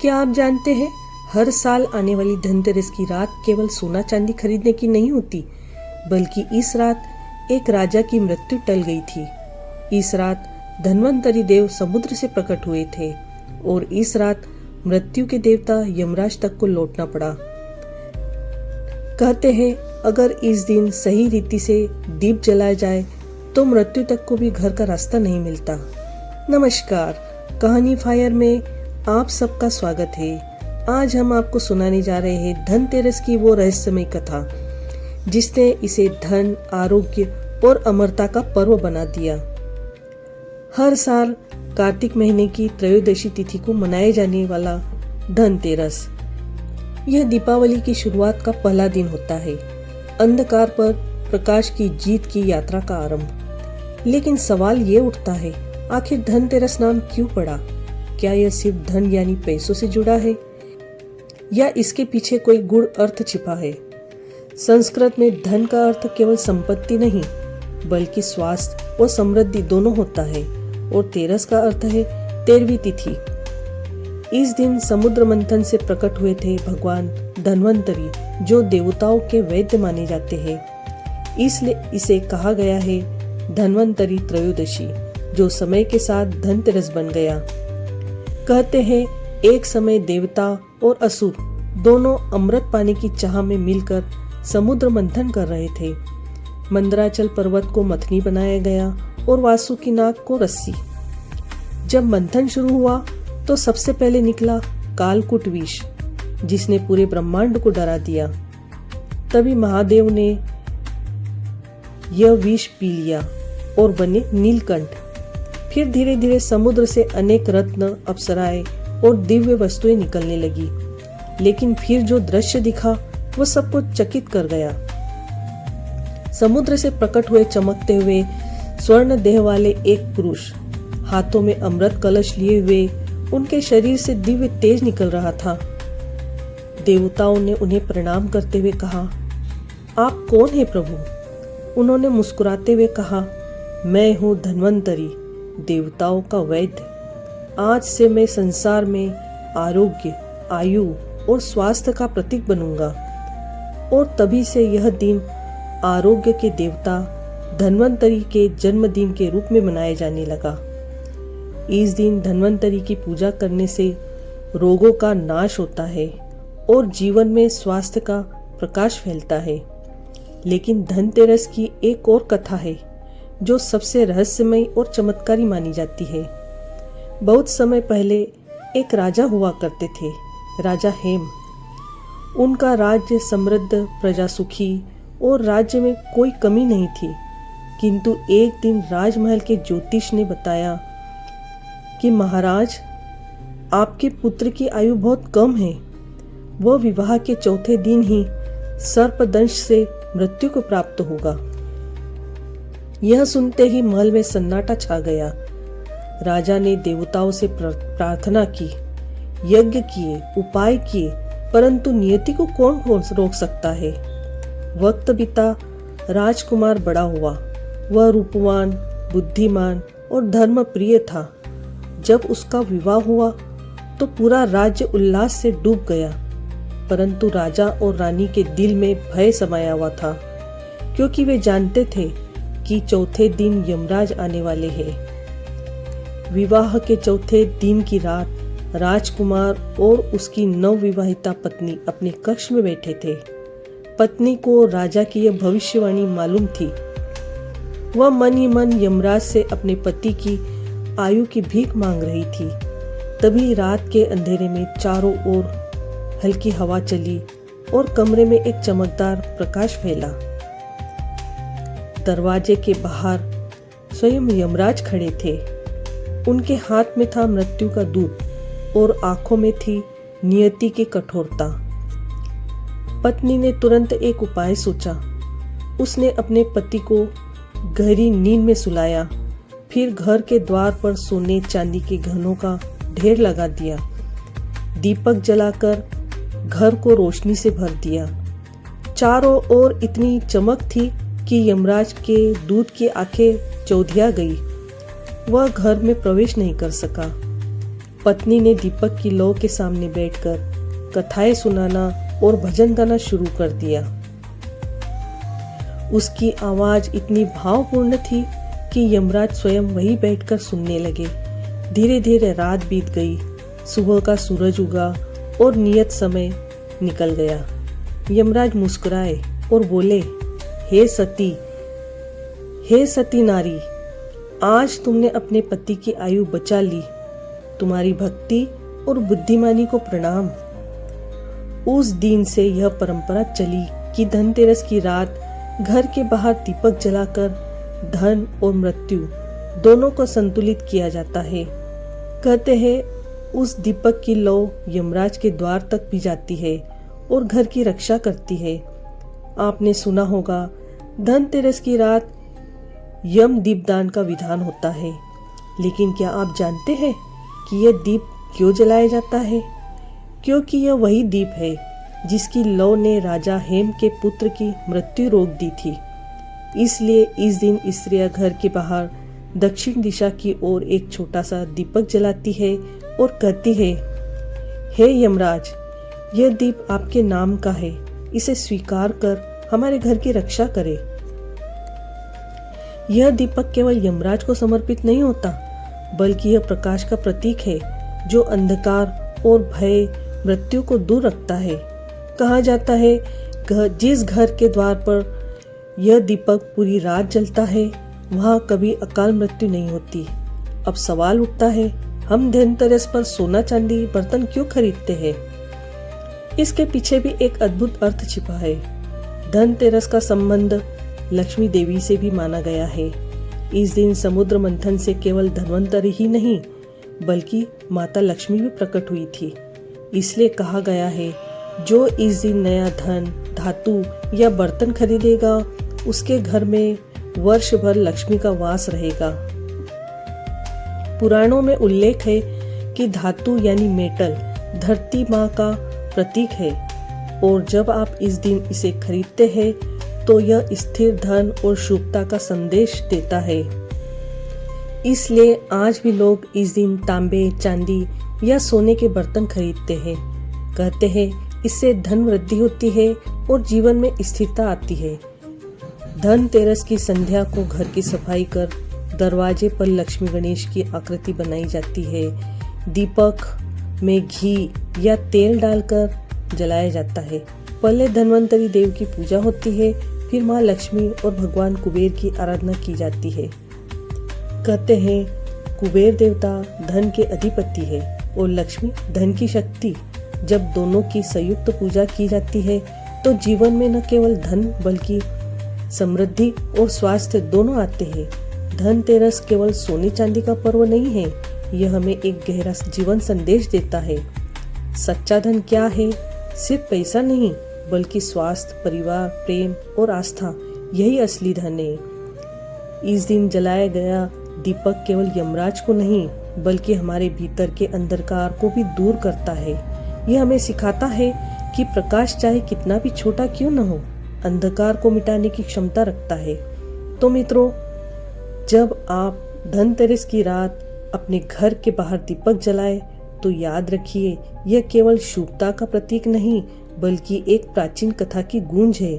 क्या आप जानते हैं, हर साल आने वाली धनतेरस की रात केवल सोना चांदी खरीदने की नहीं होती, बल्कि इस रात एक राजा की मृत्यु टल गई थी। इस रात धन्वंतरी देव समुद्र से प्रकट हुए थे और इस रात मृत्यु के देवता यमराज तक को लौटना पड़ा। कहते हैं, अगर इस दिन सही रीति से दीप जलाया जाए तो मृत्यु तक को भी घर का रास्ता नहीं मिलता। नमस्कार, कहानी फायर में आप सबका स्वागत है। आज हम आपको सुनाने जा रहे हैं धनतेरस की वो रहस्यमय कथा जिसने इसे धन, आरोग्य और अमरता का पर्व बना दिया। हर साल कार्तिक महीने की त्रयोदशी तिथि को मनाए जाने वाला धनतेरस, यह दीपावली की शुरुआत का पहला दिन होता है। अंधकार पर प्रकाश की जीत की यात्रा का आरंभ। लेकिन सवाल ये उठता है, आखिर धनतेरस नाम क्यों पड़ा? क्या यह सिर्फ धन यानी पैसों से जुड़ा है या इसके पीछे कोई गूढ़ अर्थ छिपा है? संस्कृत में धन का अर्थ केवल संपत्ति नहीं, बल्कि स्वास्थ्य और समृद्धि दोनों होता है और तेरस का अर्थ है 13वीं तिथि। इस दिन समुद्र मंथन से प्रकट हुए थे भगवान धन्वंतरी, जो देवताओं के वैद्य माने जाते हैं। इसलिए इसे कहा गया है धन्वंतरी त्रयोदशी, जो समय के साथ धनतेरस बन गया। कहते हैं, एक समय देवता और असुर दोनों अमृत पाने की चाह में मिलकर समुद्र मंथन कर रहे थे। मंदराचल पर्वत को मथनी बनाया गया और वासुकी नाग को रस्सी। जब मंथन शुरू हुआ तो सबसे पहले निकला कालकूट विष, जिसने पूरे ब्रह्मांड को डरा दिया। तभी महादेव ने यह विष पी लिया और बने नीलकंठ। फिर धीरे धीरे समुद्र से अनेक रत्न, अप्सराएं और दिव्य वस्तुएं निकलने लगी। लेकिन फिर जो दृश्य दिखा वो सबको चकित कर गया। समुद्र से प्रकट हुए चमकते हुए स्वर्ण देह वाले एक पुरुष, हाथों में अमृत कलश लिए हुए, उनके शरीर से दिव्य तेज निकल रहा था। देवताओं ने उन्हें प्रणाम करते हुए कहा, आप कौन है प्रभु? उन्होंने मुस्कुराते हुए कहा, मैं हूँ धन्वंतरी, देवताओं का वैद्य। आज से मैं संसार में आरोग्य, आयु और स्वास्थ्य का प्रतीक बनूंगा। और तभी से यह दिन आरोग्य के देवता धन्वंतरी के जन्मदिन के रूप में मनाया जाने लगा। इस दिन धन्वंतरी की पूजा करने से रोगों का नाश होता है और जीवन में स्वास्थ्य का प्रकाश फैलता है। लेकिन धनतेरस की एक और कथा है जो सबसे रहस्यमय और चमत्कारी मानी जाती है। बहुत समय पहले एक राजा हुआ करते थे, राजा हेम। उनका राज्य समृद्ध, प्रजा सुखी और राज्य में कोई कमी नहीं थी। किंतु एक दिन राजमहल के ज्योतिष ने बताया कि महाराज, आपके पुत्र की आयु बहुत कम है। वह विवाह के चौथे दिन ही सर्पदंश से मृत्यु को प्राप्त होगा। यह सुनते ही महल में सन्नाटा छा गया। राजा ने देवताओं से प्रार्थना की, यज्ञ किए, उपाय किए, परंतु नियति को कौन रोक सकता है? वक्त बीता, राजकुमार बड़ा हुआ। वह रूपवान, बुद्धिमान और धर्म प्रिय था। जब उसका विवाह हुआ तो पूरा राज्य उल्लास से डूब गया, परंतु राजा और रानी के दिल में भय समाया हुआ था, क्योंकि वे जानते थे कि चौथे दिन यमराज आने वाले हैं। विवाह के चौथे दिन की रात राजकुमार और उसकी नवविवाहिता पत्नी अपने कक्ष में बैठे थे। पत्नी को राजा की यह भविष्यवाणी मालूम थी। वह मन ही मन यमराज से अपने पति की आयु की भीख मांग रही थी। तभी रात के अंधेरे में चारों ओर हल्की हवा चली और कमरे में एक चमकदार प्रकाश फैला। दरवाजे के बाहर स्वयं यमराज खड़े थे। उनके हाथ में था मृत्यु का दूत और आंखों में थी नियति की कठोरता। पत्नी ने तुरंत एक उपाय सोचा। उसने अपने पति को गहरी नींद में सुलाया, फिर घर के द्वार पर सोने चांदी के गहनों का ढेर लगा दिया। दीपक जलाकर घर को रोशनी से भर दिया। चारों ओर इतनी चमक थी कि यमराज के दूत की आंखें चौधिया गई। वह घर में प्रवेश नहीं कर सका। पत्नी ने दीपक की लौ के सामने बैठकर कथाएं सुनाना और भजन गाना शुरू कर दिया। उसकी आवाज इतनी भावपूर्ण थी कि यमराज स्वयं वहीं बैठकर सुनने लगे। धीरे धीरे रात बीत गई, सुबह का सूरज उगा और नियत समय निकल गया। यमराज मुस्कुराए और बोले, हे सती नारी, आज तुमने अपने पति की आयु बचा ली। तुम्हारी भक्ति और बुद्धिमानी को प्रणाम। उस दिन से यह परंपरा चली कि धनतेरस की रात घर के बाहर दीपक जलाकर धन और मृत्यु दोनों को संतुलित किया जाता है। कहते हैं उस दीपक की लौ यमराज के द्वार तक भी जाती है और घर की रक्षा करती है। आपने सुना होगा धनतेरस की रात यम दीपदान का विधान होता है, लेकिन क्या आप जानते हैं कि यह दीप क्यों जलाया जाता है? क्योंकि यह वही दीप है जिसकी लौ ने राजा हेम के पुत्र की मृत्यु रोक दी थी। इसलिए इस दिन स्त्रियां घर के बाहर दक्षिण दिशा की ओर एक छोटा सा दीपक जलाती है और कहती है, हे यमराज, यह दीप आपके नाम का है, इसे स्वीकार कर हमारे घर की रक्षा करे। यह दीपक केवल यमराज को समर्पित नहीं होता, बल्कि यह प्रकाश का प्रतीक है जो अंधकार और भय मृत्यु को दूर रखता है। कहा जाता है जिस घर के द्वार पर यह दीपक पूरी रात जलता है वहां कभी अकाल मृत्यु नहीं होती। अब सवाल उठता है, हम धनतेरस पर सोना चांदी बर्तन क्यों खरीदते हैं? इसके पीछे भी एक अद्भुत अर्थ छिपा है। धनतेरस का संबंध लक्ष्मी देवी से भी माना गया है। इस दिन समुद्र मंथन से केवल धन्वंतरि ही नहीं बल्कि माता लक्ष्मी भी प्रकट हुई थी। इसलिए कहा गया है, जो इस दिन नया धन, धातु या बर्तन खरीदेगा उसके घर में वर्ष भर लक्ष्मी का वास रहेगा। पुराणों में उल्लेख है कि धातु यानी मेटल धरती माँ का प्रतीक है और जब आप इस दिन इसे खरीदते हैं तो यह स्थिर धन और शुभता का संदेश देता है। इसलिए आज भी लोग इस दिन तांबे, चांदी या सोने के बर्तन खरीदते हैं। कहते हैं इससे धन वृद्धि होती है और जीवन में स्थिरता आती है। धनतेरस की संध्या को घर की सफाई कर दरवाजे पर लक्ष्मी गणेश की आकृति बनाई जाती है। दीपक में घी या तेल डालकर जलाया जाता है। पहले धन्वंतरि देव की पूजा होती है, फिर माँ लक्ष्मी और भगवान कुबेर की आराधना की जाती है। कहते हैं कुबेर देवता धन के अधिपति है और लक्ष्मी धन की शक्ति। जब दोनों की संयुक्त पूजा की जाती है तो जीवन में न केवल धन बल्कि समृद्धि और स्वास्थ्य दोनों आते हैं। धनतेरस केवल सोने चांदी का पर्व नहीं है, यह हमें एक गहरा जीवन संदेश देता है। सच्चा धन क्या है? सिर्फ पैसा नहीं बल्कि स्वास्थ्य, परिवार, प्रेम और आस्था, यही असली धन है। इस दिन जलाया गया दीपक केवल यमराज को नहीं बल्कि हमारे भीतर के अंधकार को भी दूर करता है। यह हमें सिखाता है कि प्रकाश चाहे कितना भी छोटा क्यों न हो, अंधकार को मिटाने की क्षमता रखता है। तो मित्रों, जब आप धनतेरस की रात अपने घर के बाहर दीपक जलाए तो याद रखिए, यह केवल शुभता का प्रतीक नहीं बल्कि एक प्राचीन कथा की गूंज है,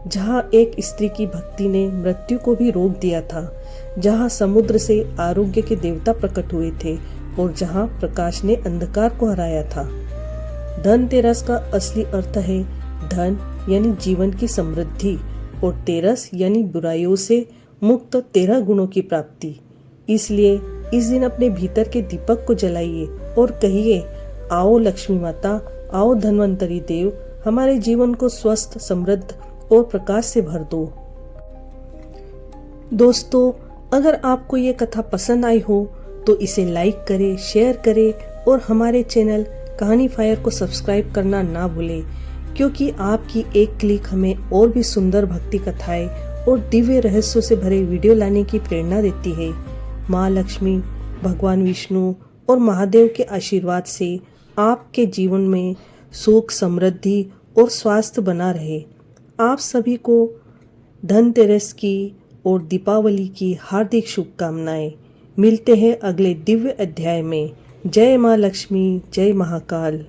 जहाँ एक स्त्री की भक्ति ने मृत्यु को भी रोक दिया था, जहाँ समुद्र से आरोग्य के देवता प्रकट हुए थे और जहाँ प्रकाश ने अंधकार को हराया था। धनतेरस का असली अर्थ है धन यानी जीवन की समृद्धि और तेरस यानी बुराइयों से मुक्त 13 गुणों की प्राप्ति। इसलिए इस दिन अपने भीतर के दीपक को जलाइए और कहिए, आओ लक्ष्मी माता, आओ धन्वंतरि देव, हमारे जीवन को स्वस्थ, समृद्ध और प्रकाश से भर दो। दोस्तों, अगर आपको ये कथा पसंद आई हो तो इसे लाइक करें, शेयर करें और हमारे चैनल कहानी फायर को सब्सक्राइब करना ना भूलें, क्योंकि आपकी एक क्लिक हमें और भी सुंदर भक्ति कथाएं और दिव्य रहस्यों से भरे वीडियो लाने की प्रेरणा देती है। माँ लक्ष्मी, भगवान विष्णु और महादेव के आशीर्वाद से आपके जीवन में सुख, समृद्धि और स्वास्थ्य बना रहे। आप सभी को धनतेरस की और दीपावली की हार्दिक शुभकामनाएं। मिलते हैं अगले दिव्य अध्याय में। जय माँ लक्ष्मी, जय महाकाल।